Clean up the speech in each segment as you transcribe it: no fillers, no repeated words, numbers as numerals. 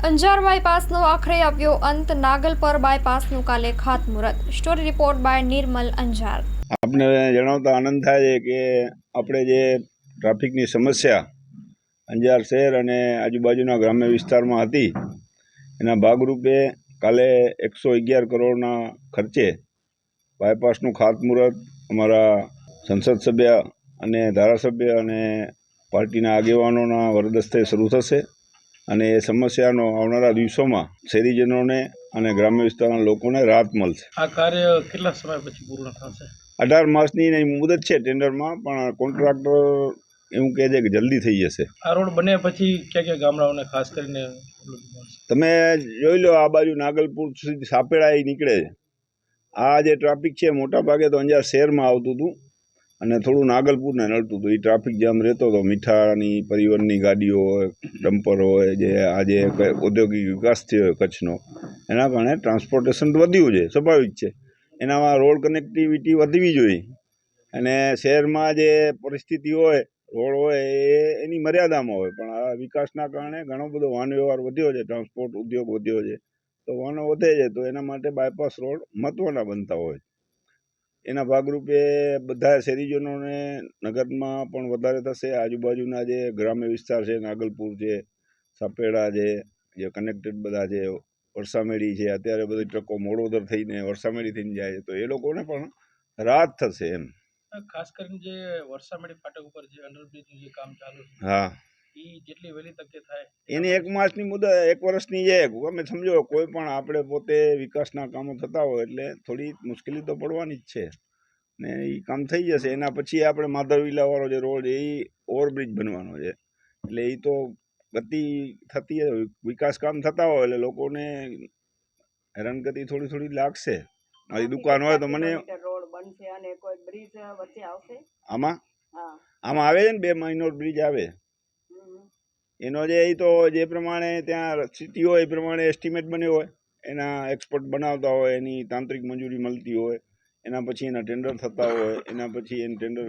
અંજાર બાયપાસનો આખરે આવ્યો અંત. નાગલપર બાયપાસનું કાલે ખાતમુહૂર્ત. સ્ટોરી રિપોર્ટ બાય નિર્મલ અંજાર. આપને જણાવતા આનંદ થાય છે કે આપણે જે ટ્રાફિકની સમસ્યા અંજાર શહેર અને આજુબાજુના ગ્રામ્ય વિસ્તારમાં હતી એના ભાગરૂપે કાલે 111 કરોડના ખર્ચે બાયપાસનું ખાતમુહૂર્ત અમારા સંસદ સભ્ય અને ધારાસભ્ય અને પાર્ટીના આગેવાનોના વરદસ્તે શરૂ થશે અને એ સમસ્યાનો આવનારા દિવસોમાં શહેરીજનોને અને ગ્રામ્ય વિસ્તારના લોકોને રાહત મળશે. આ કાર્ય કેટલા સમય પછી પૂર્ણ થશે? 18 માસની મુદત છે ટેન્ડરમાં, પણ કોન્ટ્રાક્ટર એવું કહે છે કે જલ્દી થઈ જશે. આ રોડ બને પછી ક્યાં ક્યાં ગામડાઓને ખાસ કરીને તમે જોઈ લો, આ બાજુ નાગલપુર સુધી સાપેડા નીકળે છે. આ જે ટ્રાફિક છે મોટા ભાગે તો અંજાર શહેરમાં આવતું હતું અને થોડું નાગલપુરને નડતું હતું. એ ટ્રાફિક જામ રહેતો હતો. મીઠાની પરિવહનની ગાડીઓ હોય, ડમ્પર હોય, જે આજે ઔદ્યોગિક વિકાસ થયો હોય કચ્છનો, એના કારણે ટ્રાન્સપોર્ટેશન વધ્યું છે, સ્વાભાવિક છે. એનામાં રોડ કનેક્ટિવિટી વધવી જોઈએ અને શહેરમાં જે પરિસ્થિતિ હોય, રોડ હોય એ એની મર્યાદામાં હોય. પણ આ વિકાસના કારણે ઘણો બધો વાહન વ્યવહાર વધ્યો છે, ટ્રાન્સપોર્ટ ઉદ્યોગ વધ્યો છે, તો વાહનો વધે છે તો એના માટે બાયપાસ રોડ મહત્ત્વના બનતા હોય. એના ભાગરૂપે બધા શહેરીજનોને નગરમાં પણ વધારે થશે. આજુબાજુના જે ગ્રામ્ય વિસ્તાર છે, નાગલપુર છે, સાપેડા છે, જે કનેક્ટેડ બધા છે, વરસામેડી છે, અત્યારે બધી ટ્રકો મોડોદર થઈને વરસામેડી થઈને જાય છે, તો એ લોકોને પણ રાહત થશે એમ. ખાસ કરીને જે વરસામેડી ફાટક ઉપર જે અંડરબ્રિજનું જે કામ ચાલુ છે, હા, એ જેટલી વહેલી તકે થાય એની 1 માસની મુદત, 1 વર્ષની છે. તમે સમજો, કોઈ પણ આપણે પોતે વિકાસના કામો થતા હોય એટલે થોડી મુશ્કેલી તો પડવાની જ છે ને એ કામ થઈ જશે. એના પછી આપણે માધવવિલાવાળો જે રોડ એ ઓવરબ્રિજ બનવાનો છે, એટલે એ તો ગતિ થતી હોય, વિકાસ કામ થતા હોય એટલે લોકોને હેરાનગતિ થોડી લાગશે. મારી દુકાન હોય તો મને આમાં આવે છે ને 2 માઇનોર બ્રિજ આવે. એનો જે એ તો જે પ્રમાણે ત્યાં સ્થિતિ હોય એ પ્રમાણે એસ્ટિમેટ બન્યો હોય, એના એક્સપર્ટ બનાવતા હોય, એની તાંત્રિક મંજૂરી મળતી હોય, એના પછી એના ટેન્ડર થતા હોય, એના પછી એને ટેન્ડર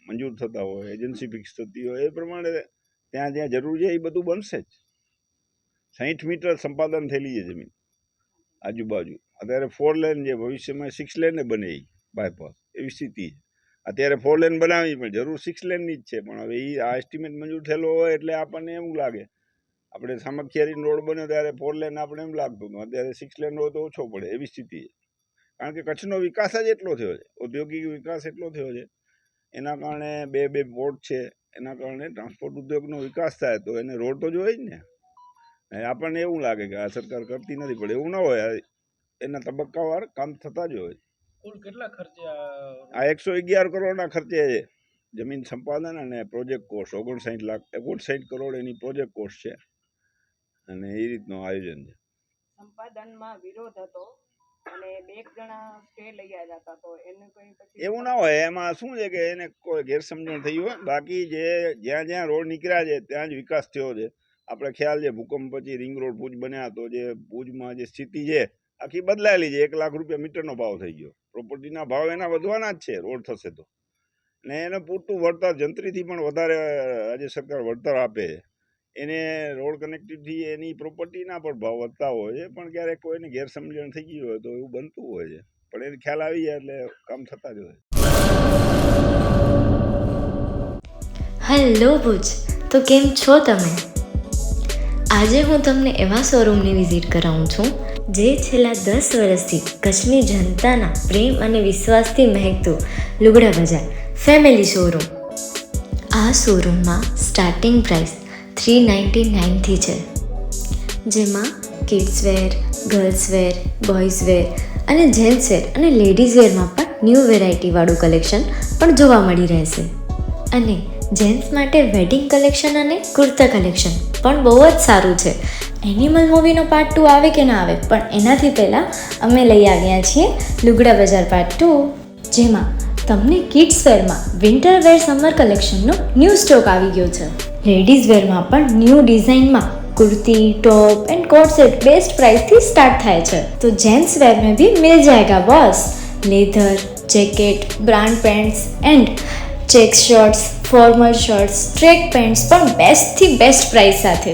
મંજૂર થતા હોય, એજન્સી ફિક્સ થતી હોય, એ પ્રમાણે ત્યાં જ્યાં જરૂર છે એ બધું બનશે જ. 60 મીટર સંપાદન થયેલી છે જમીન આજુબાજુ. અત્યારે 4 લેન, જે ભવિષ્યમાં 6 લેને બને એ બાયપાસ, એવી સ્થિતિ છે. અત્યારે 4 લેન બનાવી પણ જરૂર 6 લેનની જ છે. પણ હવે એ આ એસ્ટિમેટ મંજૂર થયેલો હોય એટલે આપણને એવું લાગે, આપણે સામખિયારી રોડ બન્યો ત્યારે 4 લેન આપણે એમ લાગતું હતું, અત્યારે 6 લેન હોય તો ઓછો પડે એવી સ્થિતિ છે. કારણ કે કચ્છનો વિકાસ જ એટલો થયો છે, ઔદ્યોગિક વિકાસ એટલો થયો છે, એના કારણે બે પોર્ટ છે, એના કારણે ટ્રાન્સપોર્ટ ઉદ્યોગનો વિકાસ થાય તો એને રોડ તો જોઈએ જ ને. આપણને એવું લાગે કે આ સરકાર કરતી નથી, પણ એવું ના હોય, એના તબક્કાવાર કામ થતા જ હોય. કુલ કેટલા ખર્ચે આ 111 કરોડના ખર્ચે છે. જમીન સંપાદન અને પ્રોજેક્ટ કોસ્ટ 59 કરોડ એની પ્રોજેક્ટ કોસ્ટ છે અને એ રીતનું આયોજન છે. સંપાદનમાં વિરોધ હતો અને 2 જણા સ્ટે લઈ આવ્યા હતા, તો એને કોઈ પછી એવું ના હોય. એમાં શું છે કે એને કોઈ ગેરસમજણ થઈ હોય. બાકી જે જ્યાં રોડ નીકળ્યા છે ત્યાં જ વિકાસ થયો છે. આપણે ખ્યાલ છે, ભૂકંપ પછી રિંગ રોડ ભુજ બન્યા તો જે ભુજમાં જે સ્થિતિ છે આખી બદલાયેલી છે. 1 લાખ રૂપિયા મીટરનો ભાવ થઈ ગયો. પ્રોપર્ટીના ભાવ એના વધવાના જ છે રોડ થશે તો. ને એને પૂરતું વળતર જંત્રીથી પણ વધારે રાજ્ય સરકાર વળતર આપે છે. એને રોડ કનેક્ટિવિટી એની પ્રોપર્ટીના પણ ભાવ વધતા હોય છે, પણ ક્યારેક કોઈને ગેરસમજણ થઈ ગઈ હોય તો એવું બનતું હોય છે. પણ એને ખ્યાલ આવી જાય એટલે કામ થતા જ હોય. હેલો ભુજ, તો કેમ છો તમે? આજે હું તમને એવા શોરૂમની વિઝિટ કરાવું છું જે છેલ્લા 10 વર્ષથી કચ્છની જનતાના પ્રેમ અને વિશ્વાસથી મહેકતું લુગડા બજાર ફેમિલી શોરૂમ. આ શોરૂમમાં સ્ટાર્ટિંગ પ્રાઇસ 399થી છે, જેમાં kids wear, girls wear, boys wear અને જેન્ટ્સ વેર અને લેડીઝ વેરમાં પણ ન્યૂ વેરાયટીવાળું કલેક્શન પણ જોવા મળી રહેશે. અને જેન્ટ્સ માટે વેડિંગ કલેક્શન અને કુર્તા કલેક્શન પણ બહુ જ સારું છે. એનિમલ મૂવીનો પાર્ટ 2 આવે કે ના આવે, પણ એનાથી પહેલાં અમે લઈ આવ્યા છીએ લુગડા બજાર પાર્ટ 2, જેમાં તમને કિડ્સ વેરમાં વિન્ટર વેર સમર કલેક્શનનો ન્યૂ સ્ટોક આવી ગયો છે. લેડીઝ વેરમાં પણ ન્યૂ ડિઝાઇનમાં kurti, top and coat set best price थी स्टार्ट થાય છે. तो जेंट्स वेयर में भी मिल जाएगा boss. Leather, jacket, brand pants and check shirts, formal shirts, track pants પણ બેસ્ટથી બેસ્ટ પ્રાઇસ સાથે.